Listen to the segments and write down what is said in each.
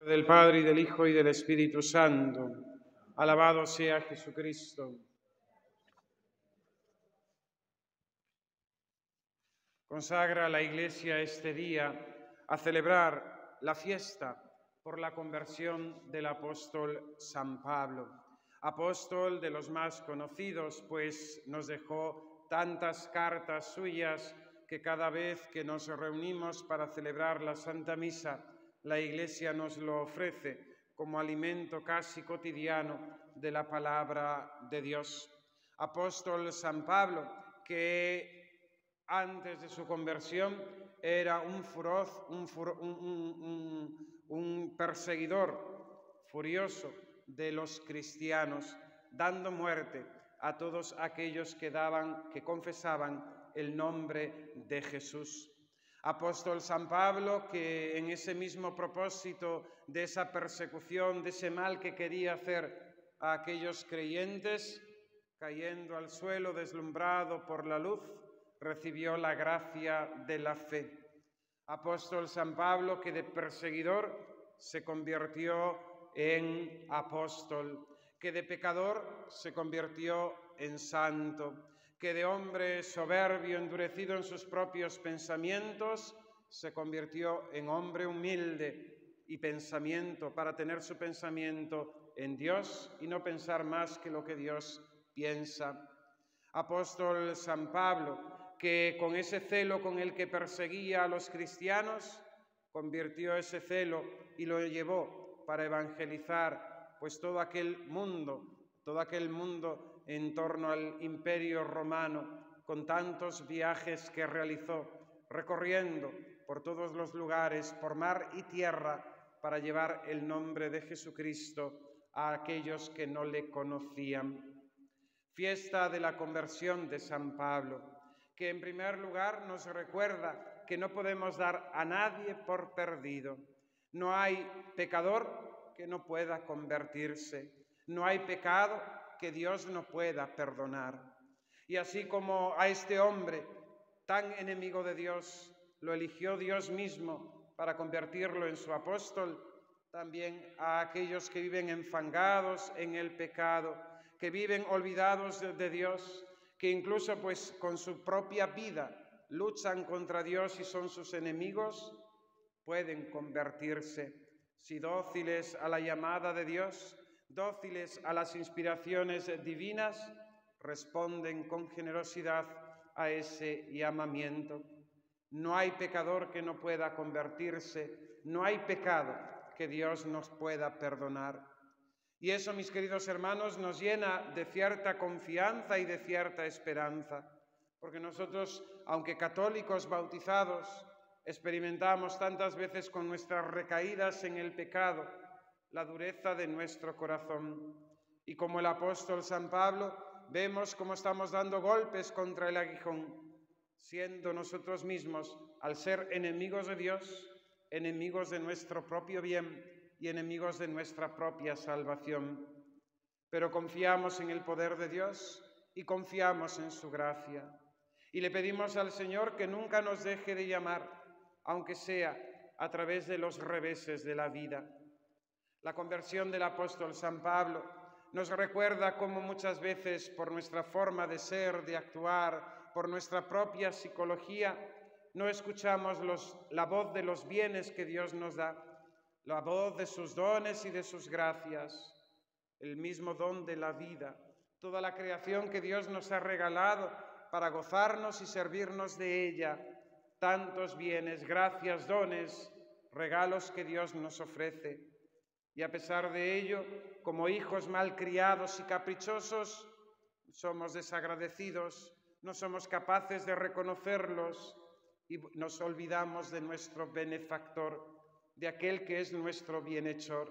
Del Padre, y del Hijo, y del Espíritu Santo. Alabado sea Jesucristo. Consagra la Iglesia este día a celebrar la fiesta por la conversión del apóstol San Pablo. Apóstol de los más conocidos, pues nos dejó tantas cartas suyas que cada vez que nos reunimos para celebrar la Santa Misa, la Iglesia nos lo ofrece como alimento casi cotidiano de la palabra de Dios. Apóstol San Pablo, que antes de su conversión era un perseguidor furioso de los cristianos, dando muerte a todos aquellos que confesaban el nombre de Jesús. Apóstol San Pablo, que en ese mismo propósito de esa persecución, de ese mal que quería hacer a aquellos creyentes, cayendo al suelo deslumbrado por la luz, recibió la gracia de la fe. Apóstol San Pablo, que de perseguidor se convirtió en apóstol, que de pecador se convirtió en santo, que de hombre soberbio, endurecido en sus propios pensamientos, se convirtió en hombre humilde y pensamiento, para tener su pensamiento en Dios y no pensar más que lo que Dios piensa. Apóstol San Pablo, que con ese celo con el que perseguía a los cristianos, convirtió ese celo y lo llevó para evangelizar pues todo aquel mundo en torno al Imperio Romano, con tantos viajes que realizó, recorriendo por todos los lugares, por mar y tierra, para llevar el nombre de Jesucristo a aquellos que no le conocían. Fiesta de la conversión de San Pablo, que en primer lugar nos recuerda que no podemos dar a nadie por perdido. No hay pecador que no pueda convertirse. No hay pecado que Dios no pueda perdonar. Y así como a este hombre tan enemigo de Dios lo eligió Dios mismo para convertirlo en su apóstol, también a aquellos que viven enfangados en el pecado, que viven olvidados de Dios, que incluso pues con su propia vida luchan contra Dios y son sus enemigos, pueden convertirse si dóciles a la llamada de Dios, dóciles a las inspiraciones divinas, responden con generosidad a ese llamamiento. No hay pecador que no pueda convertirse, no hay pecado que Dios nos pueda perdonar. Y eso, mis queridos hermanos, nos llena de cierta confianza y de cierta esperanza, porque nosotros, aunque católicos bautizados, experimentamos tantas veces con nuestras recaídas en el pecado la dureza de nuestro corazón. Y como el apóstol San Pablo, vemos cómo estamos dando golpes contra el aguijón, siendo nosotros mismos, al ser enemigos de Dios, enemigos de nuestro propio bien y enemigos de nuestra propia salvación. Pero confiamos en el poder de Dios y confiamos en su gracia. Y le pedimos al Señor que nunca nos deje de llamar, aunque sea a través de los reveses de la vida. La conversión del apóstol San Pablo nos recuerda cómo muchas veces, por nuestra forma de ser, de actuar, por nuestra propia psicología, no escuchamos la voz de los bienes que Dios nos da, la voz de sus dones y de sus gracias, el mismo don de la vida, toda la creación que Dios nos ha regalado para gozarnos y servirnos de ella, tantos bienes, gracias, dones, regalos que Dios nos ofrece. Y a pesar de ello, como hijos malcriados y caprichosos, somos desagradecidos, no somos capaces de reconocerlos y nos olvidamos de nuestro benefactor, de aquel que es nuestro bienhechor.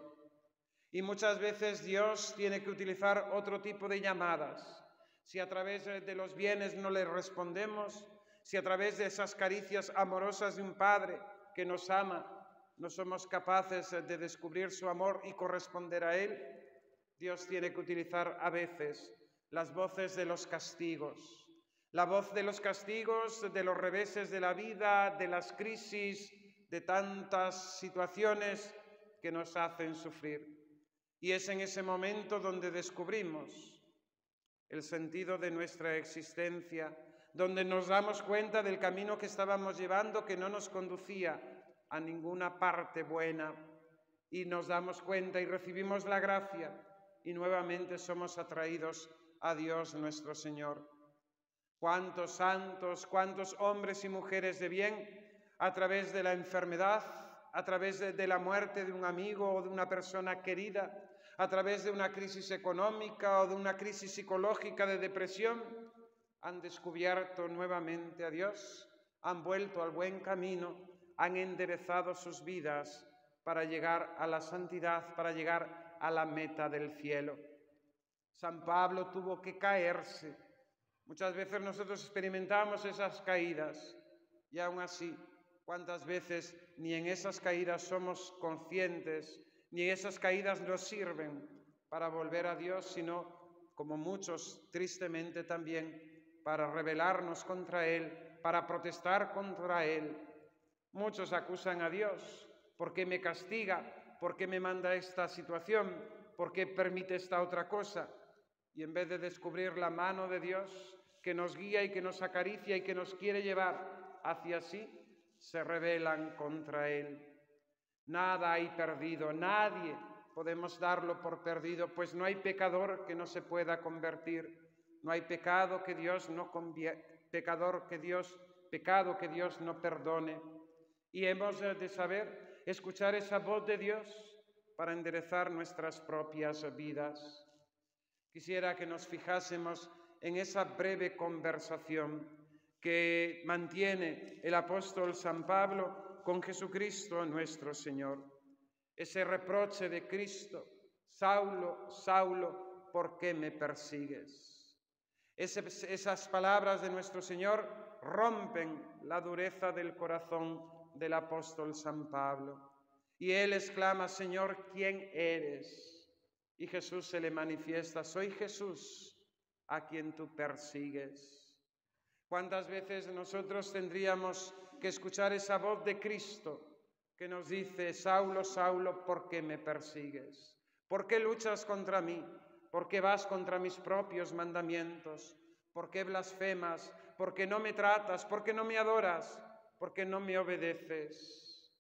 Y muchas veces Dios tiene que utilizar otro tipo de llamadas. Si a través de los bienes no le respondemos, si a través de esas caricias amorosas de un Padre que nos ama, no somos capaces de descubrir su amor y corresponder a Él, Dios tiene que utilizar a veces las voces de los castigos. La voz de los castigos, de los reveses de la vida, de las crisis, de tantas situaciones que nos hacen sufrir. Y es en ese momento donde descubrimos el sentido de nuestra existencia, donde nos damos cuenta del camino que estábamos llevando que no nos conducía a ninguna parte buena, y nos damos cuenta y recibimos la gracia y nuevamente somos atraídos a Dios nuestro Señor. Cuántos santos, cuántos hombres y mujeres de bien, a través de la enfermedad, a través de la muerte de un amigo o de una persona querida, a través de una crisis económica o de una crisis psicológica de depresión, han descubierto nuevamente a Dios, han vuelto al buen camino, han enderezado sus vidas para llegar a la santidad, para llegar a la meta del cielo. San Pablo tuvo que caerse. Muchas veces nosotros experimentamos esas caídas y aún así, ¿cuántas veces ni en esas caídas somos conscientes, ni esas caídas nos sirven para volver a Dios, sino, como muchos tristemente también, para rebelarnos contra Él, para protestar contra Él? Muchos acusan a Dios. ¿Por qué me castiga? ¿Por qué me manda esta situación? ¿Por qué permite esta otra cosa? Y en vez de descubrir la mano de Dios que nos guía y que nos acaricia y que nos quiere llevar hacia sí, se rebelan contra Él. Nada hay perdido, nadie podemos darlo por perdido, pues no hay pecador que no se pueda convertir, no hay pecado que Dios no pecado que Dios no perdone. Y hemos de saber escuchar esa voz de Dios para enderezar nuestras propias vidas. Quisiera que nos fijásemos en esa breve conversación que mantiene el apóstol San Pablo con Jesucristo nuestro Señor. Ese reproche de Cristo: Saulo, Saulo, ¿por qué me persigues? Esas palabras de nuestro Señor rompen la dureza del corazón del apóstol San Pablo. Y él exclama: Señor, ¿quién eres? Y Jesús se le manifiesta: soy Jesús, a quien tú persigues. ¿Cuántas veces nosotros tendríamos que escuchar esa voz de Cristo que nos dice: Saulo, Saulo, ¿por qué me persigues? ¿Por qué luchas contra mí? ¿Por qué vas contra mis propios mandamientos? ¿Por qué blasfemas? ¿Por qué no me tratas? ¿Por qué no me adoras? ¿Por qué no me obedeces?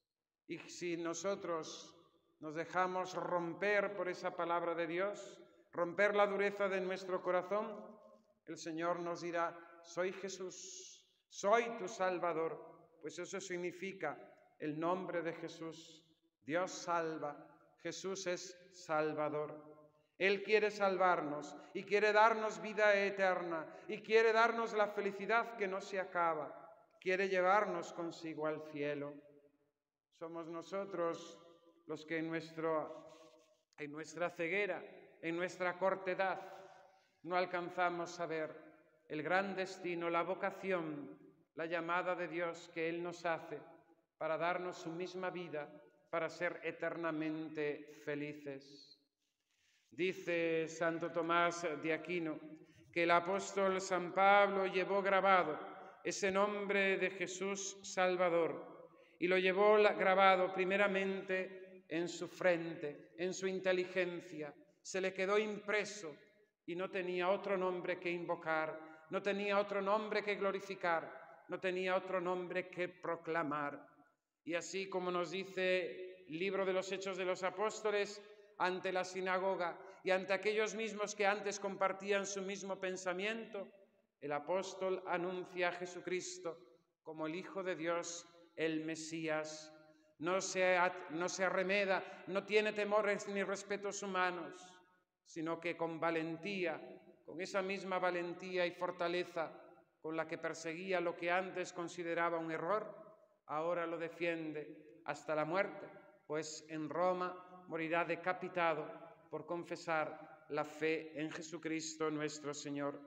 Y si nosotros nos dejamos romper por esa palabra de Dios, romper la dureza de nuestro corazón, el Señor nos dirá: soy Jesús, soy tu Salvador. Pues eso significa el nombre de Jesús. Dios salva, Jesús es Salvador. Él quiere salvarnos y quiere darnos vida eterna y quiere darnos la felicidad que no se acaba. Quiere llevarnos consigo al cielo. Somos nosotros los que en nuestra ceguera, en nuestra cortedad, no alcanzamos a ver el gran destino, la vocación, la llamada de Dios que Él nos hace para darnos su misma vida, para ser eternamente felices. Dice Santo Tomás de Aquino que el apóstol San Pablo llevó grabado ese nombre de Jesús Salvador y lo llevó grabado primeramente en su frente, en su inteligencia. Se le quedó impreso y no tenía otro nombre que invocar, no tenía otro nombre que glorificar, no tenía otro nombre que proclamar. Y así como nos dice el libro de los Hechos de los Apóstoles, ante la sinagoga y ante aquellos mismos que antes compartían su mismo pensamiento, el apóstol anuncia a Jesucristo como el Hijo de Dios, el Mesías. No se arremeda, no tiene temores ni respetos humanos, sino que con valentía, con esa misma valentía y fortaleza con la que perseguía lo que antes consideraba un error, ahora lo defiende hasta la muerte, pues en Roma morirá decapitado por confesar la fe en Jesucristo nuestro Señor.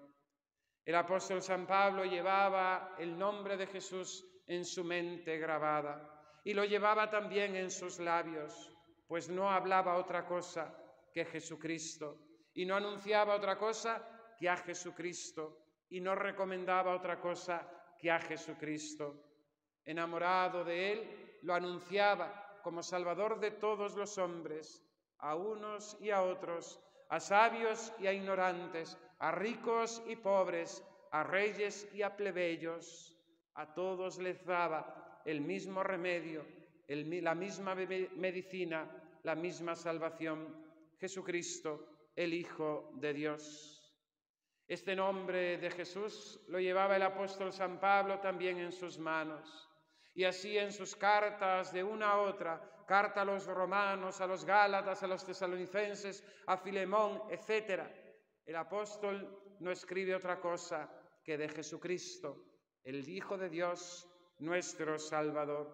El apóstol San Pablo llevaba el nombre de Jesús en su mente grabada y lo llevaba también en sus labios, pues no hablaba otra cosa que Jesucristo y no anunciaba otra cosa que a Jesucristo y no recomendaba otra cosa que a Jesucristo. Enamorado de Él, lo anunciaba como Salvador de todos los hombres, a unos y a otros, a sabios y a ignorantes, a ricos y pobres, a reyes y a plebeyos. A todos les daba el mismo remedio, la misma medicina, la misma salvación, Jesucristo, el Hijo de Dios. Este nombre de Jesús lo llevaba el apóstol San Pablo también en sus manos. Y así en sus cartas de una a otra, carta a los romanos, a los gálatas, a los tesalonicenses, a Filemón, etc., el apóstol no escribe otra cosa que de Jesucristo, el Hijo de Dios, nuestro Salvador.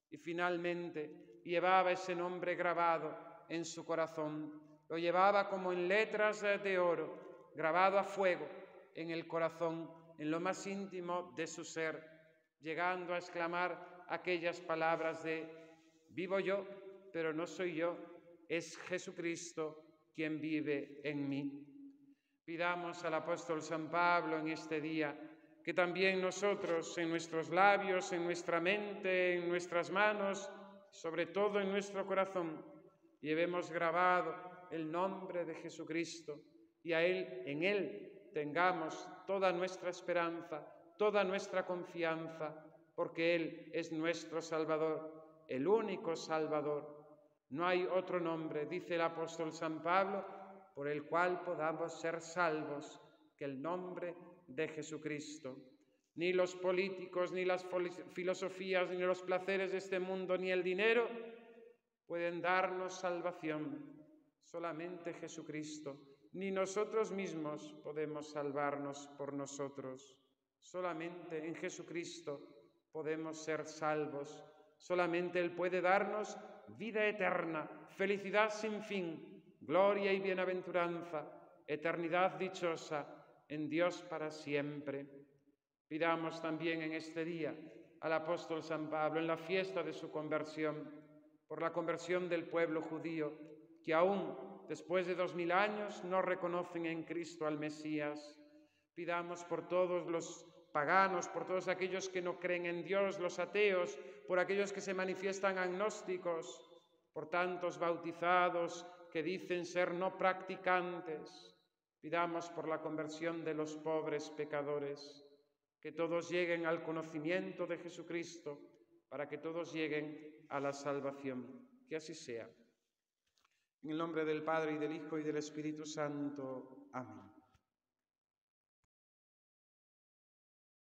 Y finalmente llevaba ese nombre grabado en su corazón, lo llevaba como en letras de oro, grabado a fuego en el corazón, en lo más íntimo de su ser, llegando a exclamar aquellas palabras de: vivo yo, pero no soy yo, es Jesucristo quien vive en mí. Pidamos al apóstol San Pablo en este día que también nosotros en nuestros labios, en nuestra mente, en nuestras manos, sobre todo en nuestro corazón, llevemos grabado el nombre de Jesucristo y en Él tengamos toda nuestra esperanza, toda nuestra confianza, porque Él es nuestro Salvador, el único Salvador. No hay otro nombre, dice el apóstol San Pablo, por el cual podamos ser salvos que el nombre de Jesucristo. Ni los políticos, ni las filosofías, ni los placeres de este mundo, ni el dinero pueden darnos salvación. Solamente Jesucristo. Ni nosotros mismos podemos salvarnos por nosotros. Solamente en Jesucristo podemos ser salvos. Solamente Él puede darnos vida eterna, felicidad sin fin, gloria y bienaventuranza, eternidad dichosa en Dios para siempre. Pidamos también en este día al apóstol San Pablo, en la fiesta de su conversión, por la conversión del pueblo judío, que aún después de 2000 años no reconocen en Cristo al Mesías. Pidamos por todos los paganos, por todos aquellos que no creen en Dios, los ateos, por aquellos que se manifiestan agnósticos, por tantos bautizados que dicen ser no practicantes. Pidamos por la conversión de los pobres pecadores, que todos lleguen al conocimiento de Jesucristo, para que todos lleguen a la salvación. Que así sea. En el nombre del Padre, y del Hijo, y del Espíritu Santo. Amén.